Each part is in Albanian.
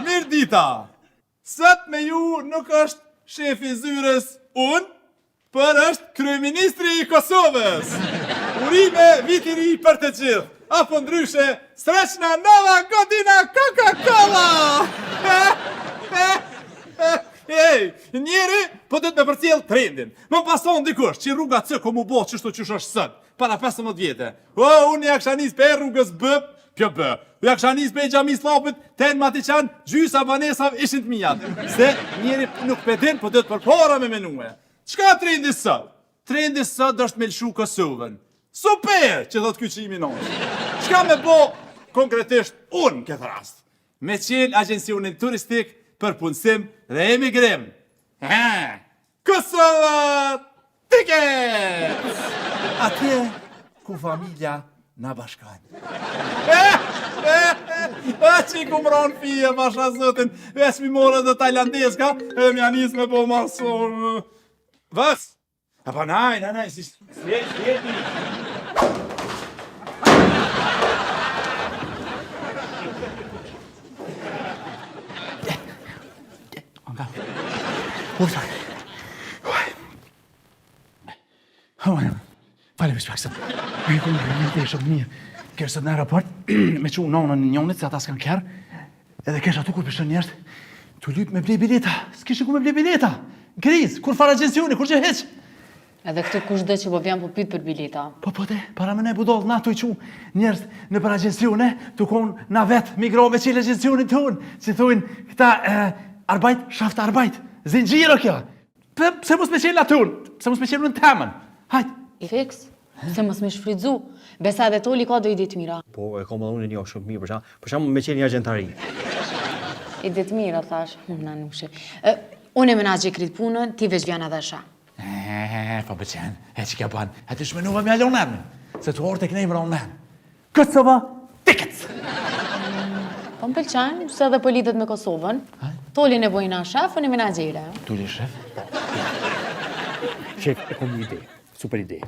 Mirë dita! Sot me ju nuk është shefi zyres unë, për është kryeministri i Kosovës. Urime viti ri për të gjithë. Apo ndryshe, sreçna nova godina Coca-Cola! Ej, njeri, po dhëtë me përcjell trendin. Më pason dikush, që rruga C ku mu bo qështu qësh është sët, para 15 vjetë. O, unë ja kësha nis për rrugës B, pjo B. Ja kësha nis për gjami slapit, ten matiqan, gjysa banesav ishin të mijat. Se njeri nuk pedin, po dhëtë për para me menue. Qka trendi sot? Trendi sot është me lëshu Kosovën. Super, që dhëtë kyqimi nosh. Qka me bo konkretisht unë këtë rast? Me qenë agencionin turistik për punësim dhe emigrim. Kosova Tickets! Atje ku familja na bashkajnë. Që i kumron fije, pasha zëtin, veç mi more dhe tajlandeska, e mi anis me po masor. Vës? Apo naj, si sjeti. Orta. Falem i shpakësën. Me ku në të shumë mirë. Kërë sot në aeroport, me që unë nonën njonit, se ata s'kan kërë, edhe kesh atu kur përshën njerët, të lypë me blej bileta. S'kishë ku me blej bileta. Kriz, kur fara agensioni, kur që heq. Edhe këtu kush dhe që po vjen po pyet për bileta. Po te, para me ne budol, na tu i qu njerët në për agensione, tu konë na vetë migro me qilë agensionin të unë, që thujnë këta arbajt, shaft arbajt, zingjiro kjo. Pse mos me qilë atë unë, pse mos me qilë në temën. Hajt. Fiks, se mos me shfridzu. Besa edhe Toli ka do i ditë mira. Po, e kom edhe unë një shumë mirë, për shkak me qenë një agentari. I ditë mira, thash, na nushe. Unë e menaxhi krit punën, ti veç vjen edhe sha. Po bëqen, e që kja ban, e të shmenuva me alon emnin, se të orë të kënej vëron men. Kosova Tickets! Po më pëlqen, se edhe po lidhet me Kosovën. Toli ne bojna shefën e menaxhere. Tuli shef? Shef, e kom një ide, super ide.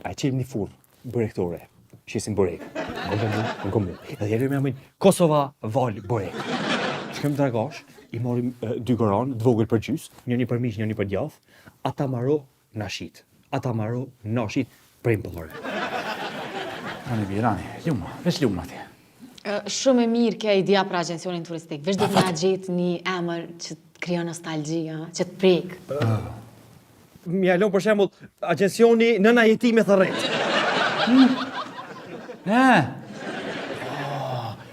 A qelim një furë, bërektore, shesin bërek. Në komë. Edhe jeri me amin, Kosova Val Bërek. Shkem të ragash, i morim 2 goran, 2 vogël për gjys, një për miq, një për djath, ata maro nashit. Ata maro nashit për impëllore. Rani Birani, ljuma, veç ljuma ti. Shumë e mirë kjo idea për agencionin turistik. Veç dhe të nga gjetë një emër që të kryo nostalgjia, që të prek. Mjalon për shembull agensioni nëna jetime Tharret.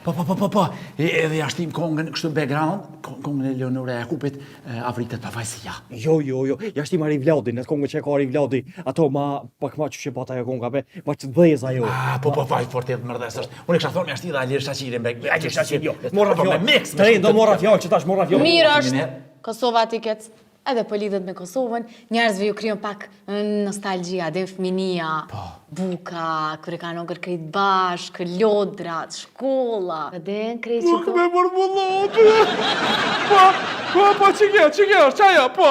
Po. Edhe jashtim kongën kështu background, kongën e Leonore Jakupit, Afritet pavajësia. Jo. Jashtim Ari Vladin, atë kongë që ka Ari Vladi, ato pak ma që pata ajo konga, ma që të dheza jo. Po, vaj fortet mërdhes është. Unë e kësha thonë me ashti dhe Alir Shaqirin, Alir Shaqir, jo. Morra fjallë. Me mix. Do morra fjallë, që tash morra fjallë. Mirë është, Kosova Tickets. Edhe po lidhet me Kosovën, njerëzve ju kryon pak nostalgjia, dhe fëminia, buka, kër e kanë ongër krejt bashk, lodrat, shkolla, edhe në krejt që Nuk me mërmullopi! Po, që kjo, qaja, po!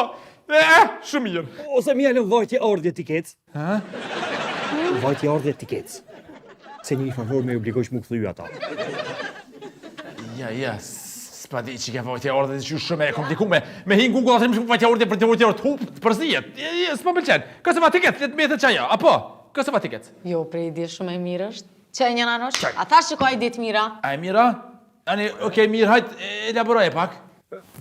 Shumë mirë. Ose mjalon vajtje ordje Tickets. Vajtje ordje Tickets. Se një favor me obligojsh mu këthuju ata. Ja, s'pa di që ke vajtje ordje që shumë e komplikume. Me hinë Google atëm shumë vajtje ordje për të vajtje ordje përzijet. S'pa pëlqen. Kosova Tickets, letë me të qaja, apo? Kosova Tickets. Jo, prej ide shumë e mirë është. Që e njëna nosh? A thash që ka ide të mira? A e mira? Okej, mirë, hajt, elaboroj e pak.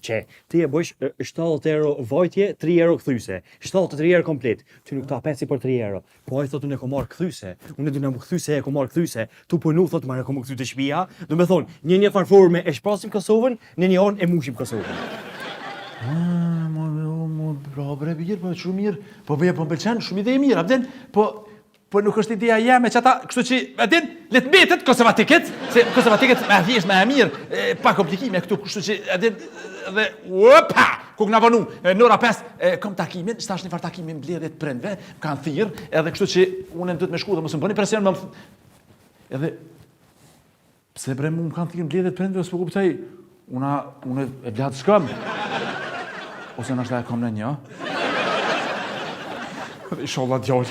Që, ti e bëjsh 70 euro vajtje, 3 euro këthyse. 73 euro komplet. Ty nuk ta pesi për 3 euro. Po ai thot unë e kom marrë këthyse. Unë du na më këthyse, e kom marrë këthyse. Tu punu thot marrë kom këthy të shtëpia. Do me thonë, një farforme e shpasim Kosovën, një anë e mushim Kosovën. Bravo, bre, birë, po shumë mirë. Po bëje, po më pëlqen, shumë ide e mirë, abden, po nuk është ideja jeme që ata, kështu që, edin, letë mbetet Kosova Tickets, se Kosova Tickets me thjesht me e mirë, pa komplikime këtu, kështu që, edin, dhe, opa! ku kna punu, në ora 5, kom takimin, s'tash një farë takimin mbledhjet prindve, kanë thirr, edhe kështu që unë duhet me shku dhe mos më bëni presion, edhe pse bre mu më kanë thirr mbledhjet prindve, s'po kuptoj. Unë e vlad shkëm. Ose nështë e kom në një. Dhe inshallah djallë.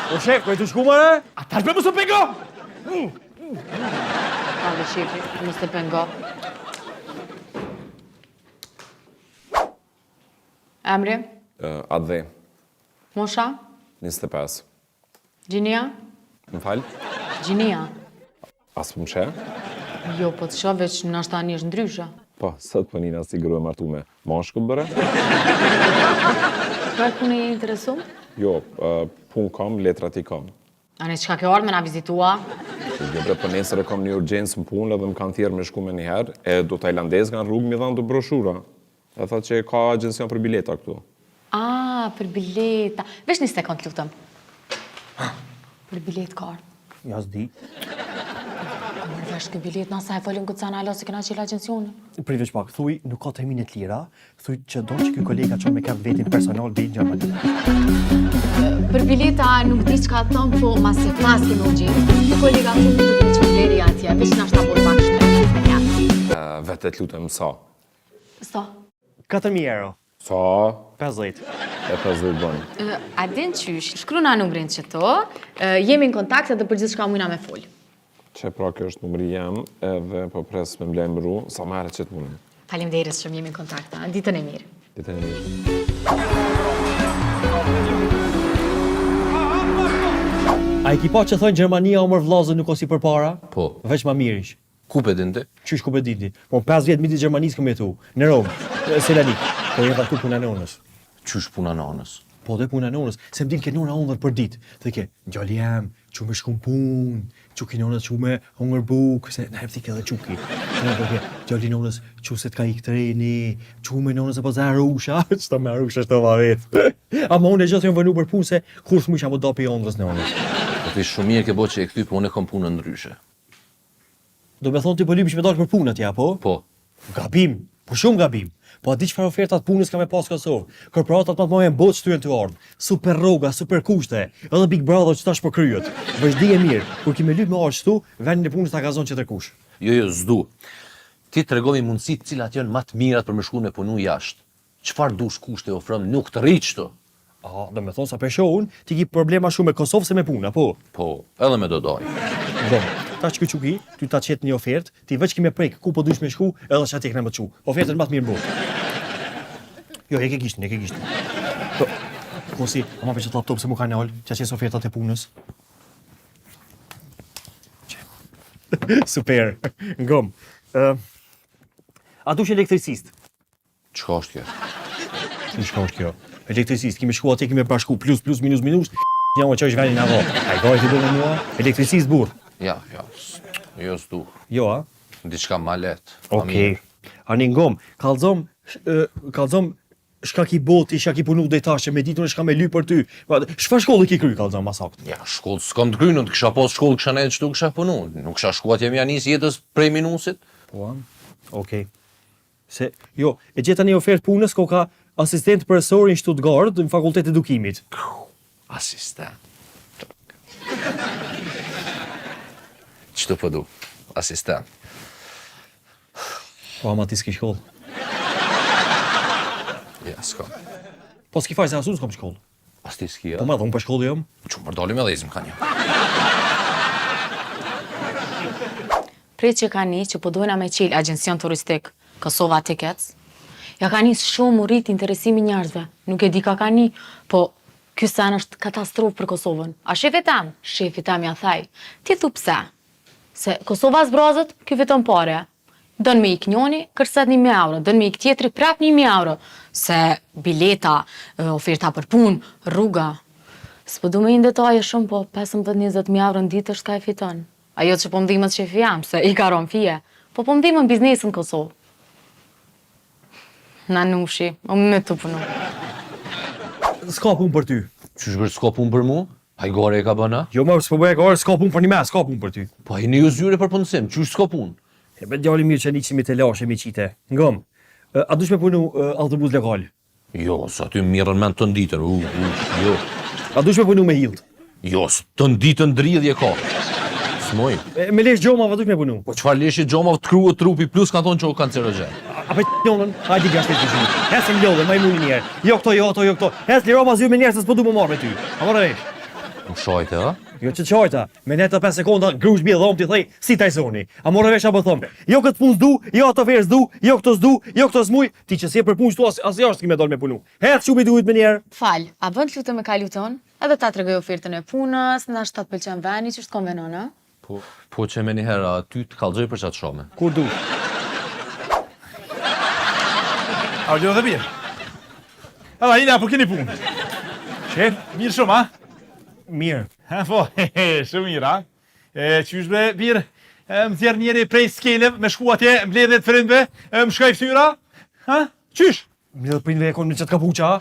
O shef, ku e të shku mëre? A tash be mos u pengo! Falë shefi, mos të pengo. Emri? Adhe, Mosha? 25. Gjinia? Më falë? Gjinia? Asë më shë? Jo, po të shoh veç nështë tani është ndryshe. Po, sot po nina si grua martu me moshkë bëre? Çfarë punë je interesum? Jo, pun kam, letrat i kam. Ane, çka ke ardhur me na vizitua? Jo bre, po nesër e kam një urgjencë në punë edhe më kanë thjerë me shku me njëherë, e do tajlandez kanë rrugë mi dhanë të broshura. E tha që ka agjencion për bileta këtu. Për bileta. Vesh një sekund, lutem. Për bilet ka ardhur. Ja s'di. Mërë vesh kë bilet, nasa e folëm këtë sana alo se këna qilë agencione. Priveç pak, thuj, nuk ka termine të lira, thuj që do që ky kolega që me ka vetin personal dhe i Gjermani. Për bileta nuk di çka thon, po mas e pas kemi urgjencë. Ky kolega thonë do të çojë deri atje, veç na shta bot pak shtrek. Vete të lutem sa. Sa? 4.000 euro. Sa? 50. E 50 bënë. A din qysh, shkru na numrin që to, jemi në kontakt edhe për gjithë shka mujna me full. Që pra kjo është numri jam, edhe po pres me mlemëru, sa marrë që të punën. Faleminderit që jemi në kontakt, ditën e mirë. Ditën e mirë. A i ki pa që thonë Gjermania o mërë vllazën nuk o si për para? Po. Veç ma mirish. Ku pe dinte? Qysh ku bediti? Po 5 vjetë midi Gjermanisë këmë jetu. Në Romë, në Selanik. Po jeta këtu puna në onës. Qysh puna nanës? Po dhe puna në onës. Se më din ke nona ondër për ditë. Dhe ke, gjalli jam, që me shkum punë, që ki nonës që me hongër bukë, se në hefti ke dhe quki. Dhe ke, gjalli nonës që se t'ka ik treni, që me nonës e po zë arusha, që ta me arusha shto ma vetë. A ma unë e gjithë jam vënu për punë se kur s'mu isha më dopi ondrës në onës. Po ti shumë mirë ke bo që e këty, po unë e kom punën ndryshe. Do me thonë ti po lypish me dalë për punë atja, po? Po. Gabim, po shumë gabim. Po a di çfarë ofertat punës ka me pas Kosovë? Korporatat më të mëdha në botë shtyen të ardhmë. Super rroga, super kushte. Edhe Big Brother që tash po kryhet. Vazhdi e mirë. Kur ki me lyp me orë këtu, vendin e punës ta gazon që të kush. Jo, s'du. Ti të regovi mundësit cilat janë më të mirat për me shku me punu jashtë. Çfarë dush kushte ofrëm nuk të rriq të. Do me thonë sa për shohun, ti ki problema shumë me Kosovë se me puna, po. Po, edhe me dodoj. Tash që quki, ty ta qet një ofertë, ti veç ki me prek ku po dush me shku, edhe që ati këna më të qu. Ofertën më të mirë botë. Jo, e ke gishtin. Po, kosi, ama për që të laptop se mu ka nalë, që qesë ofertat e punës. Super, ngom. A dush elektricist? Çka është kjo? Çka është kjo? Elektricist, kime shku atje, kime bashku, plus, minus, një më që është venin avo. A i gajt i do me mua? Elektricist burr. Ja, jo s'du. Jo, a? Diçka ma letë. Okej. Ani ngom, kallzom shka ki boti, shka ki punu dhe tashe, me ditun e shka me ly për ty. Shfa shkollë ki kry, kallzom, masakt? Ja, shkollë s'kam të krynë, të kisha pas shkollë, kisha nejtë qëtu, kisha punu. Nuk kisha shku atje mja njës jetës prej minusit. Po, okej. Se, jo, e gjeta një ofertë punës, ko ka asistent profesor në Stuttgart, në fakultet edukimit. Asistent. Qëtu po du? Asistent. Po, ama ti s'ki shkollë. Ja, s'kam. Po, s'ki faj se asun s'kom shkollë. As ti s'ki, Po, ma dhe unë për shkollë jam. Që më dalim edhe izmë ka një. Prit që ka një që po dojna me qilë agencion turistik Kosova Tickets, ja ka një shumë u rrit interesimi njerëzve. Nuk e di ka një, po ky sen është katastrofë për Kosovën. A shefi tam? Shefi tam ja thaj. Ti thu pse? Se Kosova zbrazët, ky fiton pare. Dën me ik njoni, kërset 1.000 euro. Dën me ik tjetri, prap 1.000 euro. Se bileta, oferta për punë, rruga. S'po du me i në detaje shumë, po 15-20.000 euro në ditë është ka e fiton. Ajo që po më dhimët shefi jam, se i ka ron fije. Po më dhimën biznesin në Kosovë. Na nushi, o me të punu. S'ka pun për ty. Qysh gërë s'ka pun për mu? Hajgore e ka bëna? Jo, ma s'po bëja ka orë, s'ka pun për një me, s'ka pun për ty. Po hajni ju zyre për punësim, qysh s'ka pun? E be djali mirë që një qimi të lashe, mi qite. Ngom, A dush me punu autobus lokal? Jo, sa ty mirën mend të nditën. Jo. A dush me punu me hilt? Jo, të nditën dridhje ka. Smoj. Me lesh gjoma, a dush me punu? Po çfarë leshi gjoma të kruhet trupi plus kanë thonë që o kancerogjen. A pe jonën, hajde gjashtë të shumë. Hesë më lodhe, majmuni njerë. Jo këto, jo ato, jo këto. Hesë liro ma zy me njerë se s'po du më marrë me ty. A morë vesh? Më shajte, a? Jo që të qajta, me netë të 5 sekonda, grush bje dhom t'i thej, si Tysoni. A morë vesh apo thëmë, jo këtë punë s'du, jo ato verë s'du, jo këto s'du, jo këto s'muj, ti që si e për punë shtu as jashtë s'ki me dollë me punu. Hesë shumë i duhet me njerë. Fal, a bën të lutem me kalu ton? Edhe ta tregoj ofertën e punës, ndoshta të pëlqen veni që është konvenon, a? Po që me njëherë aty të kallxoj për çat shome. Kur du. A u dhe birë? Edhe ina, po keni punë. Shef, mirë shumë, a? Mirë. Ha, po, shumë mirë, a? Qysh bre, birë, më thjerë njeri prej skelev, me shku atje, mbledhe të frindve, më shkaj ftyra? Ha? Qysh? Mirë dhe prinve e konë me qëtë kapuqa,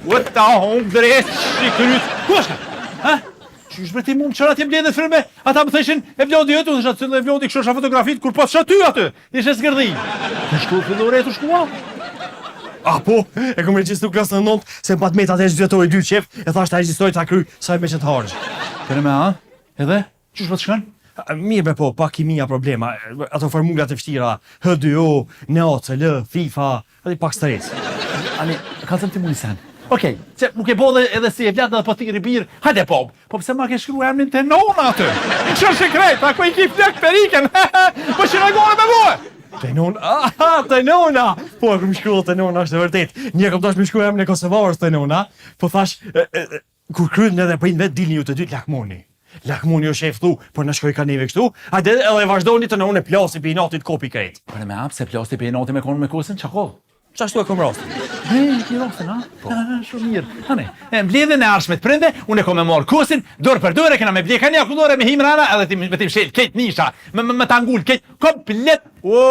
U ta hongë dreç, i kryt, ku është? Ha? Qysh bre ti mu më qëra atje mbledhe të frindve, ata më theshin, e vlodi jëtu, dhe shatë cëllë e vlodi këshosha fotografit, kur pas shaty aty, ishe zgërdhi. Në shku fillore të shkua? A po, e kom regjistru klasën në 9, se pat metat e gjithëtoj 2 qef, e thasht ta regjistoj ta kry, sa e me që të hargjë. Kene me, a? Edhe? Qysh po të shkën? Mirë be po, pak kimia problema, ato formulat e vështira, H2O, NaCl, FIFA, edhe pak stres. Ani, ka thëmë ti muni sen. Okej, që nuk e bodhe edhe si e vlat edhe po ti ribir, hajde po pse ma ke shkru emrin të nona aty? Në qërë sekret, a ku i ki flek periken, po që në gore me vojë! Të nona! Po, e kom shkruar të nona, është e vërtet. Një kom tash me shkruar emrin e Kosovarës të nona, po thash, kur kryen edhe prindve, dilni ju të dytë lakmoni. Lakmoni o shef thu, por në shkoj ka neve kështu, hajde edhe vazhdoni të none plasi për i natit kopi krejt. Për me apë se plasti për i noti me konë me kusën, që kohë? Qashtu e kom rastin. Ki rostin, a? Shumë mirë. Hane, mbledhen e arshme të prinde, unë e kom me morë kusin, dorë për dorë, kena me bleka një akudore me him rana, edhe me tim shel, kejt nisha, me tangull, kejt, komplet. O,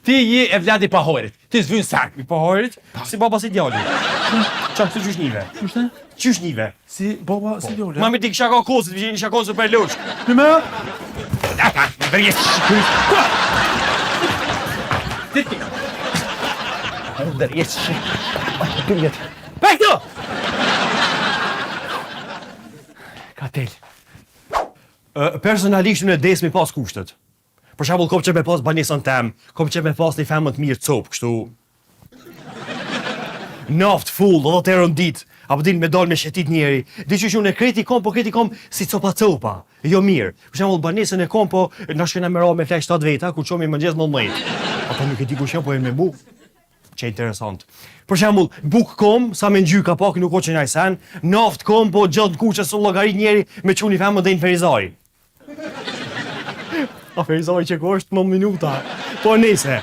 ti je e vladi pahorit, ti s'vyn sak. I pahorit, si baba si djali. Qam të qysh nive. Qyshte? Qysh nive. Si baba, si djole. Mami ti kisha ka kosit, vjen isha kosit për loç. Në me? Ata, vërjes. Ti. Ndërjes. Përjet. Pekto! Katel. Personalisht unë e des me pas kushtet. Për shembull, kom që me pas banesën tem, kom që me pas një femën të mirë cop, kështu. Naft full, do të erën dit, apo din me dal me shetit njeri. Diqysh unë e kreti kom, po kreti kom si copa, jo mirë. Për shembull, banesën e kom, po na shkena me ra me flesh 7 veta, kur qomi mëngjes 19. Ato nuk e di kush janë, po e me bu. Që interesant. Për shembull, buk kom, sa me ngjyka pak nuk o që njaj sen, naft kom, po gjatë kuqe së llogarit njeri me quni femën dhe në Ferizaj. A Ferizaj që ko është më minuta. Po nese.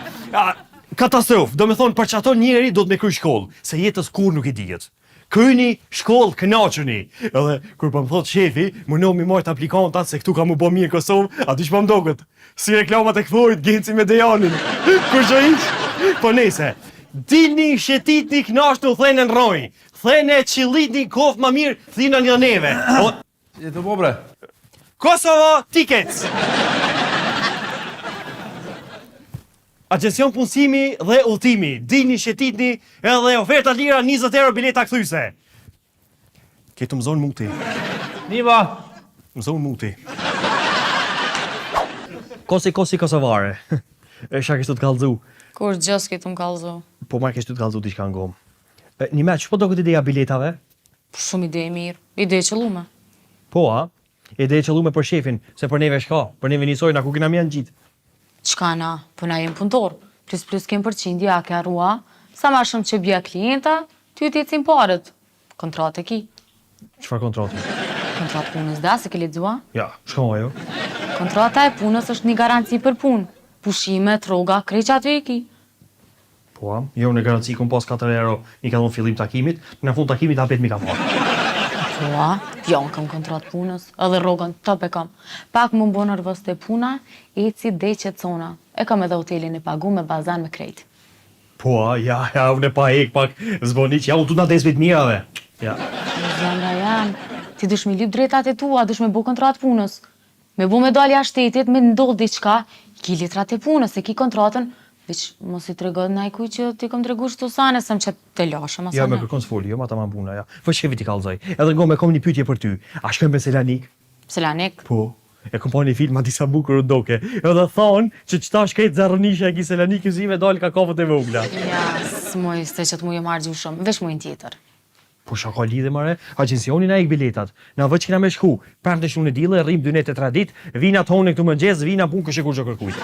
Katastrof, do me thonë për që ato njeri do të me kry shkollë, se jetës kur nuk i dijet. Kryni shkollë, kënaqeni. Edhe kur po më thot shefi, më no mi marrë aplikantat se këtu ka mu bo mirë Kosovë, aty që po më doket. Si reklamat e këthojit, genci me Dejanin. Kur që ish? Po nese. Dilni, shetitni, knashtu, thene në roj. Thene, qilitni, kofë ma mirë, thina një neve. E të po bre? Kosova Tickets. Agjencion punësimi dhe udhëtimi. Dilni, shetitni, edhe oferta lira 20 euro bileta kthyse. Ketu më zonë muti. Niva! Më zonë muti. Kosi Kosovare. E shka kështu të kallëzu. Kur gjës këtë më kallëzo. Po marrë kështu të kallëzu t'i shka ngomë. Një me, që po do këtë ideja biletave? Shumë ide e mirë, ide e qëllume. Po, a? Ide e qëllume për shefin, se për neve shka, për neve njësojna ku kina mjanë gjitë. Qka na, po na jem punëtor, plus kem përqindje, a ke arrua, sa ma shumë që bja klienta, ty ti cim parët. Kontratë e ki. Qëfar kontrati? Kontratë punës da, se ke lexua? Ja, shka ma jo. Kontrata e punës është një garanci për punë. Pushime, troga, krejt që aty e ki. Po, a? Jo në garanci kom pas 4 euro, i ka dhënë fillim takimit, në fund takimit hapet mi ka parë. Po, a? Jo, në kam kontratë punës, edhe rogën, top e kam. Pak më mbo nervës të puna, eci deqet cona. E kam edhe hotelin e pagu me bazan me krejt. Po, a? Ja, unë e pa ek pak zboniq, ja, unë tu na desbit mirave. Ja. Zemra jam, ti dush me lyp drejtat e tua, dush me bo kontratë punës. Me bu me dalja shtetit, me ndodh diçka, ki litrat e punës, se ki kontratën Veç mos i tregon najkuj që ti kom tregu shtu sane, sëm që të lashe, ma Ja me sane. kërkon s'foli, jo ma ta ma puna, ja. Po shkevi ti kallzoj. Edhe ngo me kom një pyetje për ty. A shkojmë me Selanik? Selanik, Po. E kom pa një film disa bukur u doke. Edhe thonë që qëta shkejt zarënisha e ki Selanik zive dalë ka kafët e vogla. ja, s'muj, s'te që të muj marrë gjushëm, veç mujnë tjetër. Po shaka lidhe mare, agencioni na ik biletat. Na vë që kina me shku, perte shumë në dile, rrim 2 net e 3 dit, vina tonë këtu mëngjes, vina punë këshe kur që kërkujt.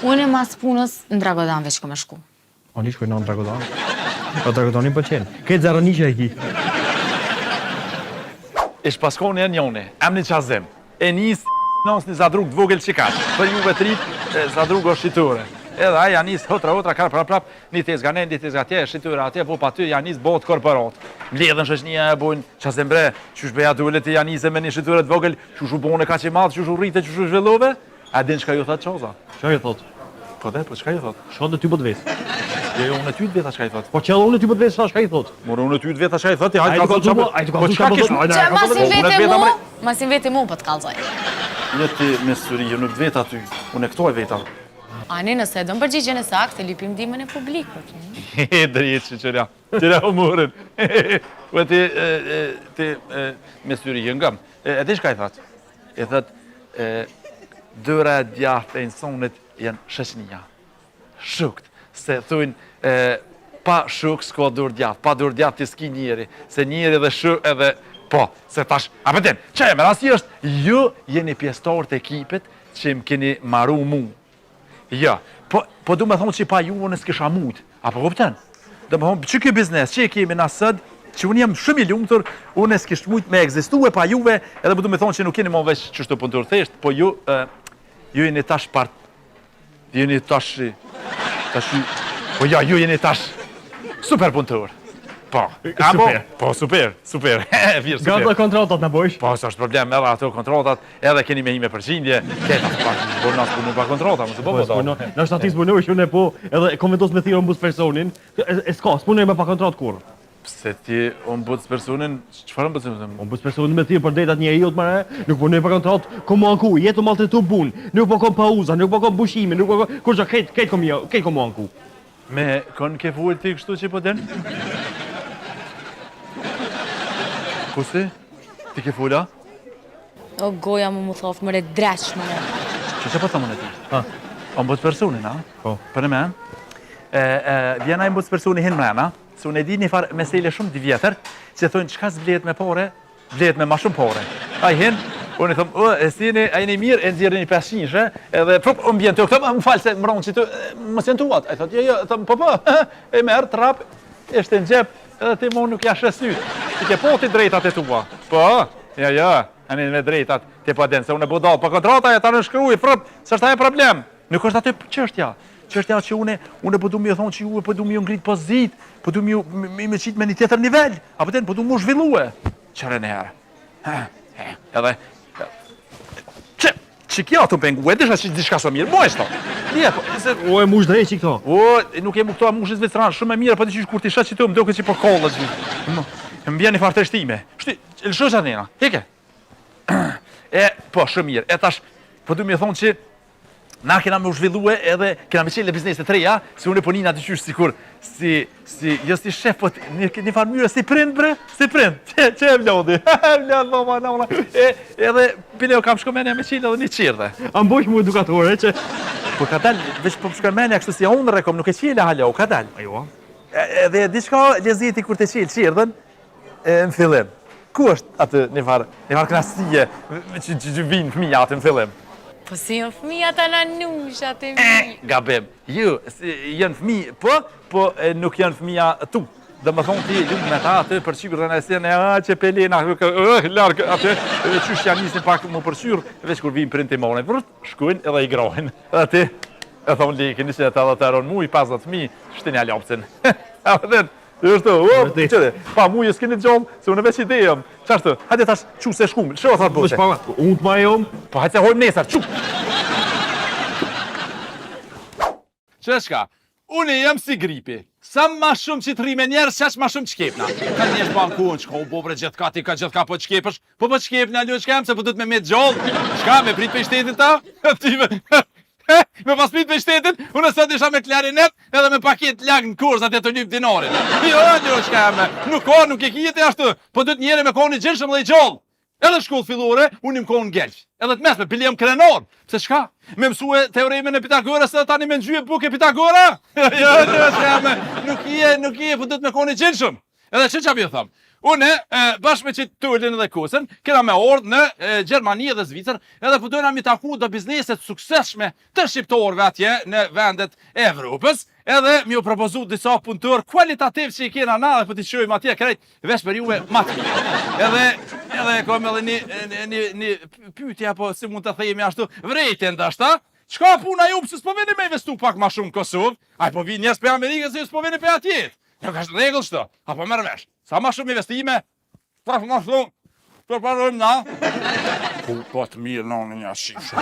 Unë mas punës në Dragodan veç këmë shku. Ani shkoj në Dragodan. O Dragodanin pëlqen. Këtë zarënisha e ki. Ish paskoni e njone, emni Qazim. E nis nësë një zadrug të vogël qikash. Për juve të rritë, zadrug o shqitore. Edhe aja nis hotra, kar prap, një tezganen, një tezgatje, shqitore atje, po pa ty, ja nis bot korporat. Mledhen shëshnija e bojnë, Qazim bre, qysh beja dullet e ja nise me një shqitore të vogël, qysh u bone ka që madhë, qysh u rritë, qysh u zhvillove, a din qka ju thot Qaza? Qa ju thot? Po dhe, po qka ju thot? Shka dhe ty po të vesë. Jo, unë ty të veta qka i thot. Po që edhe unë ty po të vesë, shka i thot? More unë ty të veta qka i thot, Ai hajtë të ka kalzu thot po, ai të Po kalzu qka po kish? thot. Që Unë masin vete mu po të kalzoj. Jo ti me suri, jo nuk veta ty, unë e këto e veta. Ani nëse e do në përgjigjen e sakt, e lypim dimën e publikut. Drejt që qëra humorin. Po ti me syri jëngëm. E di shka i thot? I thot, dëra e djathë e insonit janë shëshnija. Shukt. Se thujnë, pa shuk s'ka dur djathë, pa dur djathë t'i s'ki njeri. Se njeri dhe shuk edhe, po, se tash, a pëtin, që e me rasti është, ju jeni pjestor të ekipit që më keni maru mu. Ja, po du me thonë që pa ju unë s'kisha mujt. Apo kupten? Do me thonë, që kjo biznes, që e kemi nësëd, që unë jam shumë i lumtur, unë s'kish mujt me egzistu e pa juve, edhe po du me thonë që nuk keni më veç që shtu puntur thesht, po ju jeni tash ju jeni tash, po ja, ju jeni tash super puntur. Po, po, super. Virë, super. Gata kontratat në bojsh. Po, së është problem, edhe ato kontrotat, edhe keni me ime përqindje, keta, por nësë punu pa kontrota, më së po do. Në është ati s'punoj shune po, edhe komentos me thirë ombus personin, e s'ka, s'punoj me pa kontrat kur. Pse ti ombuds personin, çfarë ombuds personin? Ombus personin me thirë për detat një jot mare, nuk punoj pa kontrat, komu anku, jetu maltretu bun, nuk po kom pauza, nuk po kom bushime, nuk po kom, kur që kejt komu anku. Me kon ke full ti kështu që po den? Kusi? Ti ke fulla? O goja mu thoft, mëre dresh, mëre. Që po thëmën e ti? Ha. Ombuds personin, a? Po. Për në men? Vjena ombuds personi hin mrena, se unë e di një farë mesele shumë të vjetër, që thonë qka s'blehet me pore, blehet me ma shumë pore. A i hin, unë i thëmë, e sini, a i një mirë, e nëzirë një 500, edhe prop, unë bjenë të këtëm, më falë se më ronë që të, më sentuat. A i thotë, jo, thëmë, po, e merë, trap, ishte në gjep, edhe ti mu nuk jash rësyt. Ti ke po ti drejtat e tua. Po, ja, anin me drejtat, ti po den, se unë e budal, po kontrata e ta në shkruj, prop, së është aje problem. Nuk është aty çështja. Çështja që unë po du mi thonë që ju po du mi ngrit pozit, po du mi me qitë me një tjetër nivel, apo ten po du mu zhvillue. Qëre në herë. Edhe, që kja të pengu, e disha që diçka së mirë, mojës to. O e mush drejt që këto. O, nuk e mu këto a mushës vetëran, shumë e mirë, po të që kur t'i shetë që të më doke që po kollët që. Më bjen një farë të shtime. Shty, lëshosh atë njëna, heke. Po, shumë mirë, e tash, po du mi thonë që na kena me u zhvillue edhe kena me qele biznes të treja, se unë e ponina të qysh sikur, jo si shef, po një farë mjërë, si prind bre, si prind, që e vlodi, vlod, mama, namla, edhe bile o kam shkomenja me qele edhe një qirë. A mbojsh mu edukatore që... Po ka dal, veç po shkomenja kështu si unë rekom, nuk e qele halja, ka dal. Ajo. Edhe diçka leziti kur të qele qirdhen, në fillim. Ku është atë një farë knasije që vinë fëmija atë në fillim? Po si jënë fëmija të nanushat e mi. Gabim. Ju, jënë fëmi, po nuk jënë fëmija tu. Dhe më thonë ti, ju me ta atë përqyrë në esene, që pelena, largë, atë, qysh janë nisin pak më përqyrë, veç kur vim për në timone, shkujnë edhe i grojnë. Edhe ti, e thonë liki, nisë e të edhe të eronë mu, i 50 fëmi, shtin ja lopësin. A vëdhen, është të, qëtë, pa mu jë s'kini gjallë, se unë veç idejëm. Qashtë, hajde tash qu se shkumë, shë o thatë bote. Unë të ma jom. Po hajde se hojmë nesër, qu! Qëshka, unë jam si gripi. Sa ma shumë që të rime njerës, qaq ma shumë qkepna. Ka njerës bankun, qka u bobre gjithka, ti ka gjithka po qkepësh, po qkepna, ljo qkem, se po du të me me gjallë. Qka, me prit për shtetin ta? Me paspit me shtetin, unë sot isha me klarinet edhe me paket lag në kursat e të lyp dinarit. Jo, çka me. Nuk e kije ashtu, po duhet njëri me kohën e gjilshëm dhe i gjallë. Edhe shkollë fillore, unë im kohën gelf. Edhe të mesme, piljem krenor. Pse çka? Me mësue teoremin e Pitagorës edhe tani me nxyje bukë Pitagora? Jo, çka me. Nuk je, po duhet me kohën e gjilshëm. Edhe ç'a bëj tham? Unë, bashkë me që Tullin dhe Kusën, kena me ordë në Gjermani dhe Zvicër, edhe po dojna mi taku do bizneset sukseshme të shqiptorëve atje në vendet e Evropës, edhe mi u propozu disa punëtor kualitativ që i kena na dhe po t'i qojmë atje krejt vesh për juve matë mirë. Edhe kom edhe një pytja, po si mund të thejemi ashtu, vrejtje ndashta, qka puna ju pëse s'po vini me investu pak ma shumë Kosovë, aj po vi njerës për Amerikës e s'po vini për atjet. Nuk është regull shto, apo mërë vesh. Sa ma shumë investime, sa ma shumë, të parojmë na. Po të mirë në një ashishë.